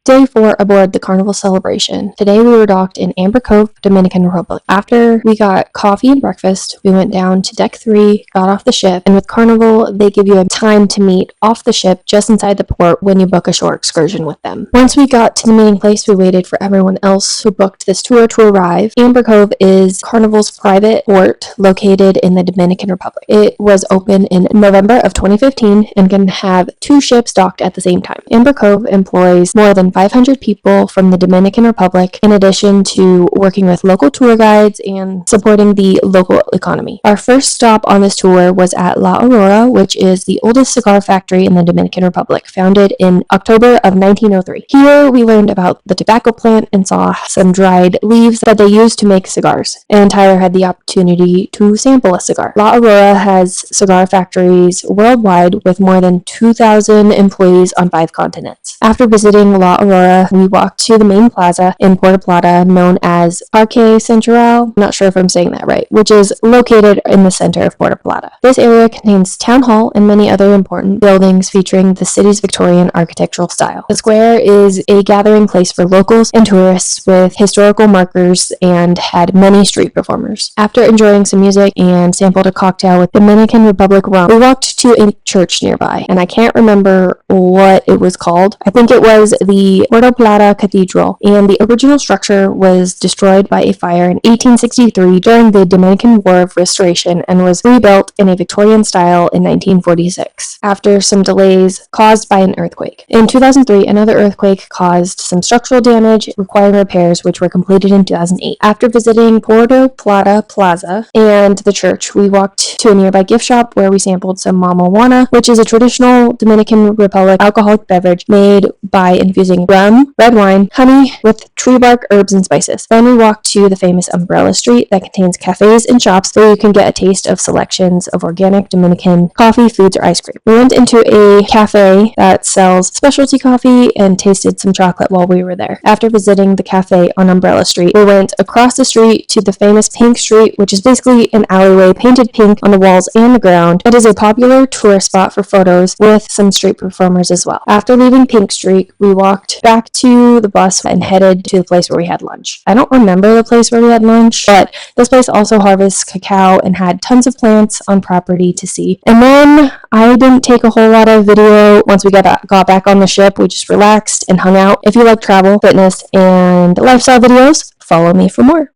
Day 4 aboard the Carnival Celebration. Today we were docked in Amber Cove, Dominican Republic. After we got coffee and breakfast, we went down to deck 3, got off the ship, and with Carnival, they give you a time to meet off the ship just inside the port when you book a shore excursion with them. Once we got to the meeting place, we waited for everyone else who booked this tour to arrive. Amber Cove is Carnival's private port located in the Dominican Republic. It was open in November of 2015 and can have 2 ships docked at the same time. Amber Cove employs more than 500 people from the Dominican Republic, in addition to working with local tour guides and supporting the local economy. Our first stop on this tour was at La Aurora, which is the oldest cigar factory in the Dominican Republic, founded in October of 1903. Here we learned about the tobacco plant and saw some dried leaves that they use to make cigars, and Tyler had the opportunity to sample a cigar. La Aurora has cigar factories worldwide with more than 2,000 employees on 5 continents. After visiting La Aurora, we walked to the main plaza in Puerto Plata known as Parque Central, I'm not sure if I'm saying that right, which is located in the center of Puerto Plata. This area contains town hall and many other important buildings featuring the city's Victorian architectural style. The square is a gathering place for locals and tourists with historical markers and had many street performers. After enjoying some music and sampled a cocktail with Dominican Republic rum, we walked to a church nearby, and I can't remember what it was called. I think it was the Puerto Plata Cathedral, and the original structure was destroyed by a fire in 1863 during the Dominican War of Restoration and was rebuilt in a Victorian style in 1946 after some delays caused by an earthquake. In 2003, another earthquake caused some structural damage requiring repairs, which were completed in 2008. After visiting Puerto Plata Plaza and the church, we walked to a nearby gift shop where we sampled some mama juana, which is a traditional Dominican Republic alcoholic beverage made by infusing rum, red wine, honey with tree bark, herbs, and spices. Then we walked to the famous Umbrella Street that contains cafes and shops where you can get a taste of selections of organic Dominican coffee, foods, or ice cream. We went into a cafe that sells specialty coffee and tasted some chocolate while we were there. After visiting the cafe on Umbrella Street, we went across the street to the famous Pink Street, which is basically an alleyway painted pink on the walls and the ground. It is a popular tourist spot for photos with some street performers as well. After leaving Pink Street, we walked back to the bus and headed to the place where we had lunch. I don't remember the place where we had lunch, but this place also harvests cacao and had tons of plants on property to see. And then I didn't take a whole lot of video once we got back on the ship. We just relaxed and hung out. If you like travel, fitness, and lifestyle videos, follow me for more.